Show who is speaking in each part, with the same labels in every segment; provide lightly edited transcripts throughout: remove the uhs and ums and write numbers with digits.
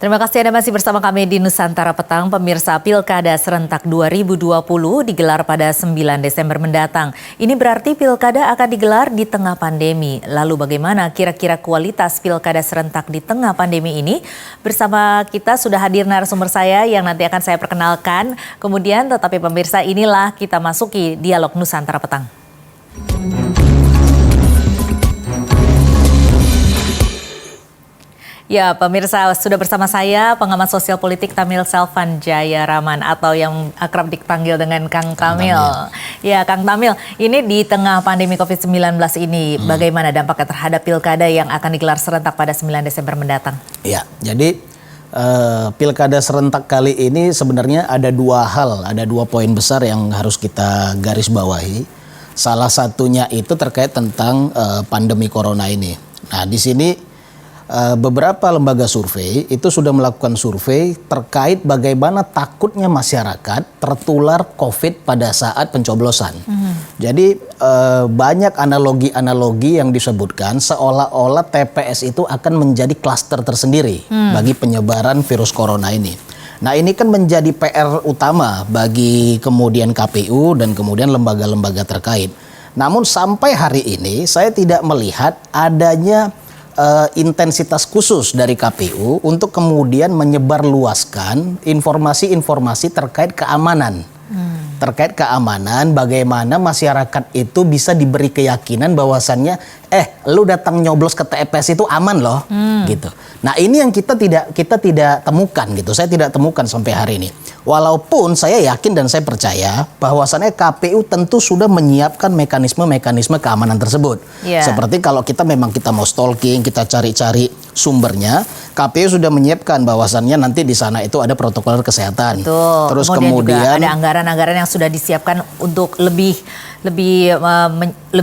Speaker 1: Terima kasih Anda masih bersama kami di Nusantara Petang. Pemirsa, Pilkada Serentak 2020 digelar pada 9 Desember mendatang. Ini berarti Pilkada akan digelar di tengah pandemi. Lalu bagaimana kira-kira kualitas Pilkada Serentak di tengah pandemi ini? Bersama kita sudah hadir narasumber saya yang nanti akan saya perkenalkan. Kemudian tetapi pemirsa, inilah kita masuki Dialog Nusantara Petang. Ya, pemirsa, sudah bersama saya pengamat sosial politik Tamil Selvan Jayaraman atau yang akrab dipanggil dengan Kang Tamil. Ya, Kang Tamil, ini di tengah pandemi COVID-19 ini bagaimana dampaknya terhadap Pilkada yang akan digelar serentak pada 9 Desember mendatang?
Speaker 2: Ya, jadi Pilkada serentak kali ini sebenarnya ada dua poin besar yang harus kita garis bawahi. Salah satunya itu terkait tentang pandemi corona ini. Nah, di sini beberapa lembaga survei itu sudah melakukan survei terkait bagaimana takutnya masyarakat tertular COVID pada saat pencoblosan. Jadi banyak analogi-analogi yang disebutkan seolah-olah TPS itu akan menjadi klaster tersendiri bagi penyebaran virus corona ini. Nah, ini kan menjadi PR utama bagi kemudian KPU dan kemudian lembaga-lembaga terkait. Namun sampai hari ini saya tidak melihat adanya intensitas khusus dari KPU untuk kemudian menyebarluaskan informasi-informasi terkait keamanan. Terkait keamanan, bagaimana masyarakat itu bisa diberi keyakinan bahwasannya lu datang nyoblos ke TPS itu aman loh, gitu. Nah, ini yang kita tidak temukan gitu. Saya tidak temukan sampai hari ini. Walaupun saya yakin dan saya percaya bahwasannya KPU tentu sudah menyiapkan mekanisme-mekanisme keamanan tersebut. Seperti kalau kita mau stalking, kita cari-cari sumbernya, KPU sudah menyiapkan bahwasannya nanti di sana itu ada protokol kesehatan.
Speaker 1: Betul.
Speaker 2: Terus
Speaker 1: kemudian juga ada anggaran-anggaran yang sudah disiapkan untuk lebih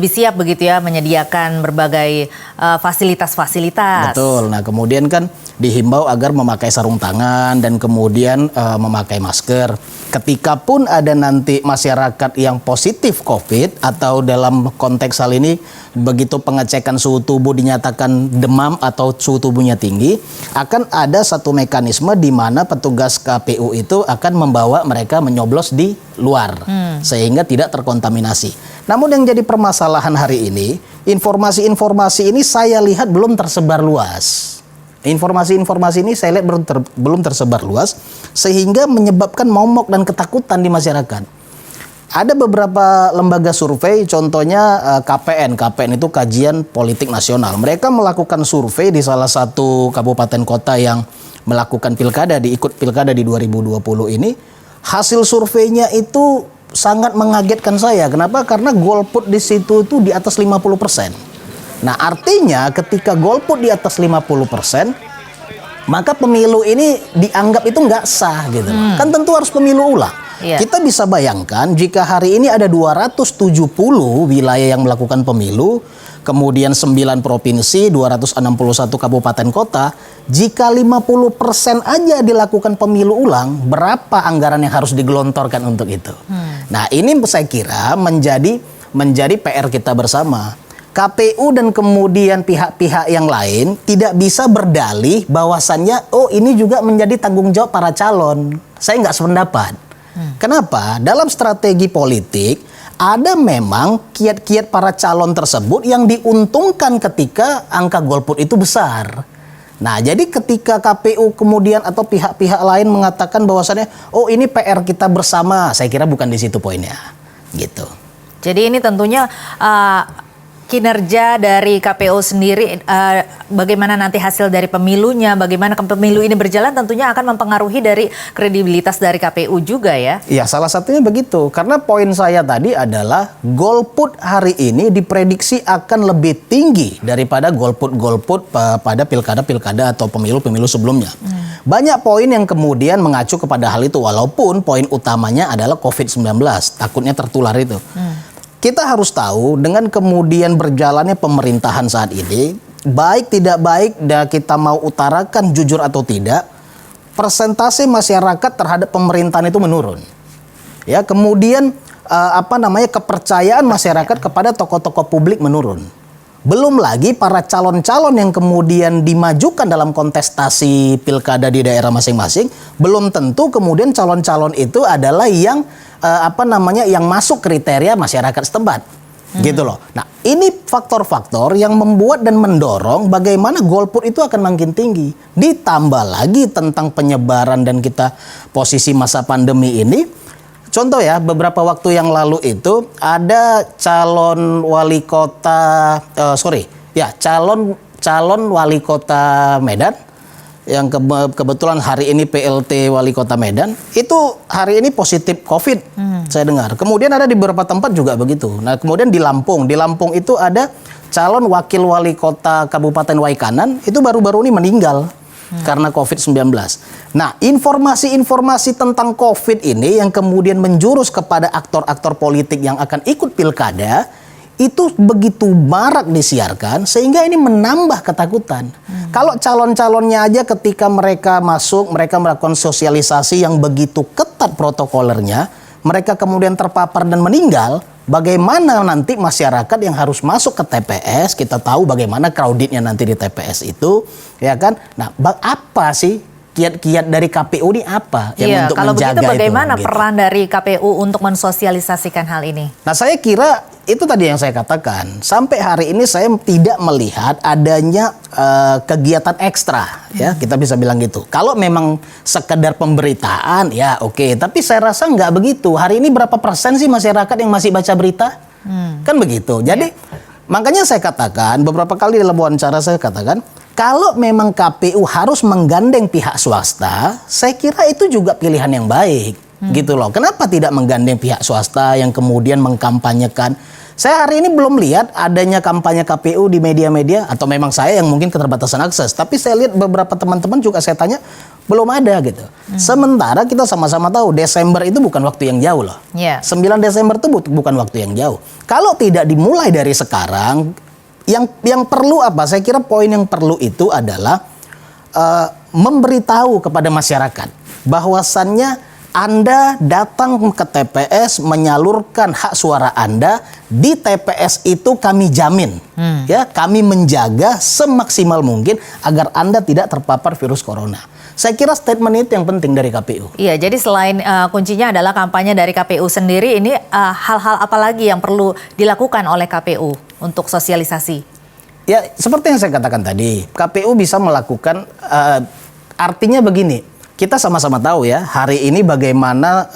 Speaker 1: siap begitu ya, menyediakan berbagai fasilitas-fasilitas.
Speaker 2: Betul. Nah, kemudian kan dihimbau agar memakai sarung tangan dan kemudian memakai masker. Ketika pun ada nanti masyarakat yang positif COVID atau dalam konteks hal ini begitu pengecekan suhu tubuh dinyatakan demam atau suhu tubuhnya tinggi, akan ada satu mekanisme di mana petugas KPU itu akan membawa mereka menyoblos di luar sehingga tidak terkontaminasi. Namun yang jadi permasalahan hari ini, informasi-informasi ini saya lihat belum tersebar luas. Informasi-informasi ini saya lihat belum tersebar luas sehingga menyebabkan momok dan ketakutan di masyarakat. Ada beberapa lembaga survei, contohnya KPN itu Kajian Politik Nasional. Mereka melakukan survei di salah satu kabupaten kota yang melakukan ikut pilkada di 2020 ini. Hasil surveinya itu sangat mengagetkan saya. Kenapa? Karena golput di situ itu di atas 50%. Nah, artinya ketika golput di atas 50%, maka pemilu ini dianggap itu nggak sah gitu. Kan tentu harus pemilu ulang. Kita bisa bayangkan jika hari ini ada 270 wilayah yang melakukan pemilu, kemudian 9 provinsi, 261 kabupaten kota, jika 50% aja dilakukan pemilu ulang, berapa anggaran yang harus digelontorkan untuk itu? Nah, ini saya kira menjadi PR kita bersama. KPU dan kemudian pihak-pihak yang lain tidak bisa berdalih bahwasannya ini juga menjadi tanggung jawab para calon. Saya nggak sependapat. Kenapa? Dalam strategi politik ada memang kiat-kiat para calon tersebut yang diuntungkan ketika angka golput itu besar. Nah, jadi ketika KPU kemudian atau pihak-pihak lain mengatakan bahwasannya ini PR kita bersama, saya kira bukan di situ poinnya. Gitu.
Speaker 1: Jadi ini tentunya kinerja dari KPU sendiri, bagaimana nanti hasil dari pemilunya, bagaimana pemilu ini berjalan tentunya akan mempengaruhi dari kredibilitas dari KPU juga ya? Iya,
Speaker 2: salah satunya begitu. Karena poin saya tadi adalah golput hari ini diprediksi akan lebih tinggi daripada golput-golput pada pilkada-pilkada atau pemilu-pemilu sebelumnya. Banyak poin yang kemudian mengacu kepada hal itu, walaupun poin utamanya adalah COVID-19, takutnya tertular itu. Kita harus tahu dengan kemudian berjalannya pemerintahan saat ini, baik tidak baik dan kita mau utarakan jujur atau tidak, persentase masyarakat terhadap pemerintahan itu menurun. Ya, kemudian kepercayaan masyarakat kepada tokoh-tokoh publik menurun. Belum lagi para calon-calon yang kemudian dimajukan dalam kontestasi pilkada di daerah masing-masing, belum tentu kemudian calon-calon itu adalah yang yang masuk kriteria masyarakat setempat. Gitu loh. Nah, ini faktor-faktor yang membuat dan mendorong bagaimana golput itu akan makin tinggi. Ditambah lagi tentang penyebaran dan kita posisi masa pandemi ini. Contoh ya, beberapa waktu yang lalu itu ada calon wali kota, calon wali kota Medan yang kebetulan hari ini PLT wali kota Medan itu hari ini positif COVID, saya dengar. Kemudian ada di beberapa tempat juga begitu. Nah, kemudian di Lampung itu ada calon wakil wali kota Kabupaten Waikanan itu baru-baru ini meninggal. Karena COVID-19. Nah, informasi-informasi tentang COVID ini yang kemudian menjurus kepada aktor-aktor politik yang akan ikut pilkada itu begitu marak disiarkan sehingga ini menambah ketakutan. Kalau calon-calonnya aja ketika mereka masuk, mereka melakukan sosialisasi yang begitu ketat protokolernya, mereka kemudian terpapar dan meninggal. Bagaimana nanti masyarakat yang harus masuk ke TPS, kita tahu bagaimana crowdednya nanti di TPS itu, ya kan? Nah, apa sih kiat-kiat dari KPU ini apa yang untuk
Speaker 1: kalau
Speaker 2: menjaga
Speaker 1: begitu bagaimana
Speaker 2: itu?
Speaker 1: peran dari KPU untuk mensosialisasikan hal ini?
Speaker 2: Nah, saya kira itu tadi yang saya katakan. Sampai hari ini saya tidak melihat adanya kegiatan ekstra, ya kita bisa bilang gitu. Kalau memang sekedar pemberitaan, ya oke. Tapi saya rasa nggak begitu. Hari ini berapa persen sih masyarakat yang masih baca berita? Kan begitu. Jadi makanya saya katakan beberapa kali dalam wawancara saya katakan, kalau memang KPU harus menggandeng pihak swasta, saya kira itu juga pilihan yang baik. Gitu loh. Kenapa tidak menggandeng pihak swasta yang kemudian mengkampanyekan? Saya hari ini belum lihat adanya kampanye KPU di media-media, atau memang saya yang mungkin keterbatasan akses. Tapi saya lihat beberapa teman-teman juga saya tanya, belum ada gitu. Sementara kita sama-sama tahu Desember itu bukan waktu yang jauh loh. 9 Desember itu bukan waktu yang jauh. Kalau tidak dimulai dari sekarang, yang perlu apa? Saya kira poin yang perlu itu adalah memberitahu kepada masyarakat bahwasannya Anda datang ke TPS menyalurkan hak suara Anda, di TPS itu kami jamin, ya kami menjaga semaksimal mungkin agar Anda tidak terpapar virus corona. Saya kira statement itu yang penting dari KPU.
Speaker 1: Iya, jadi selain kuncinya adalah kampanye dari KPU sendiri, ini hal-hal apa lagi yang perlu dilakukan oleh KPU untuk sosialisasi?
Speaker 2: Ya, seperti yang saya katakan tadi, KPU bisa melakukan, artinya begini. Kita sama-sama tahu ya, hari ini bagaimana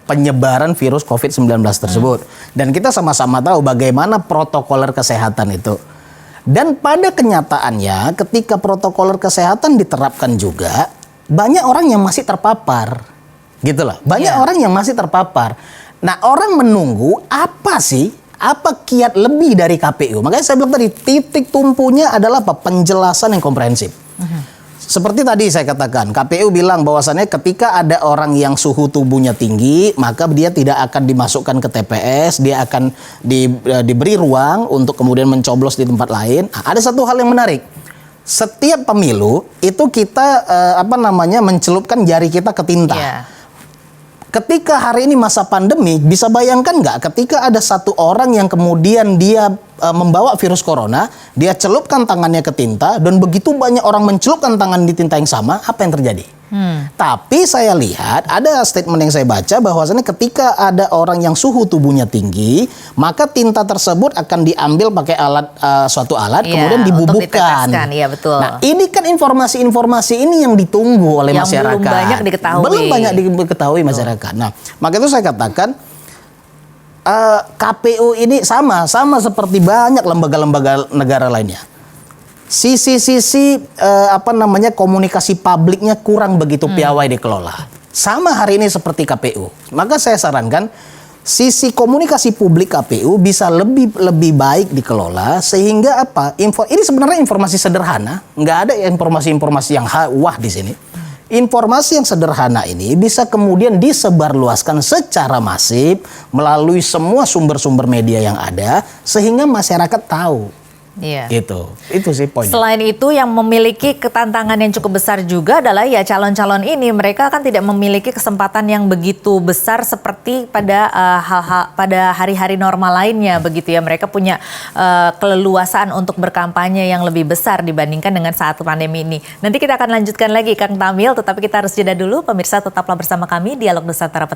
Speaker 2: penyebaran virus COVID-19 tersebut. Dan kita sama-sama tahu bagaimana protokoler kesehatan itu. Dan pada kenyataannya ketika protokoler kesehatan diterapkan juga, banyak orang yang masih terpapar. Gitu loh, banyak orang yang masih terpapar. Nah, orang menunggu apa kiat lebih dari KPU. Makanya saya bilang tadi, titik tumpunya adalah apa? Penjelasan yang komprehensif. Seperti tadi saya katakan, KPU bilang bahwasannya ketika ada orang yang suhu tubuhnya tinggi, maka dia tidak akan dimasukkan ke TPS, dia akan diberi ruang untuk kemudian mencoblos di tempat lain. Nah, ada satu hal yang menarik. Setiap pemilu itu kita mencelupkan jari kita ke tinta. Ketika hari ini masa pandemi, bisa bayangkan nggak ketika ada satu orang yang kemudian dia membawa virus corona, dia celupkan tangannya ke tinta, dan begitu banyak orang mencelupkan tangan di tinta yang sama, apa yang terjadi? Tapi saya lihat, ada statement yang saya baca bahwasannya ketika ada orang yang suhu tubuhnya tinggi, maka tinta tersebut akan diambil pakai suatu alat, kemudian dibubuhkan.
Speaker 1: Iya, betul.
Speaker 2: Nah, ini kan informasi-informasi ini yang ditunggu oleh masyarakat.
Speaker 1: Belum banyak diketahui.
Speaker 2: Belum banyak diketahui masyarakat. Nah, maka itu saya katakan, KPU ini sama seperti banyak lembaga-lembaga negara lainnya. Sisi-sisi komunikasi publiknya kurang begitu piawai dikelola. Sama hari ini seperti KPU. Maka saya sarankan sisi komunikasi publik KPU bisa lebih baik dikelola sehingga ini sebenarnya informasi sederhana, nggak ada informasi-informasi yang wah di sini. Informasi yang sederhana ini bisa kemudian disebarluaskan secara masif melalui semua sumber-sumber media yang ada sehingga masyarakat tahu.
Speaker 1: Iya.
Speaker 2: Itu sih poinnya.
Speaker 1: Selain itu yang memiliki ketantangan yang cukup besar juga adalah ya calon-calon ini mereka kan tidak memiliki kesempatan yang begitu besar seperti pada pada hari-hari normal lainnya begitu ya. Mereka punya keleluasaan untuk berkampanye yang lebih besar dibandingkan dengan saat pandemi ini. Nanti kita akan lanjutkan lagi Kang Tamil, tetapi kita harus jeda dulu. Pemirsa tetaplah bersama kami Dialog Nusantara Petang.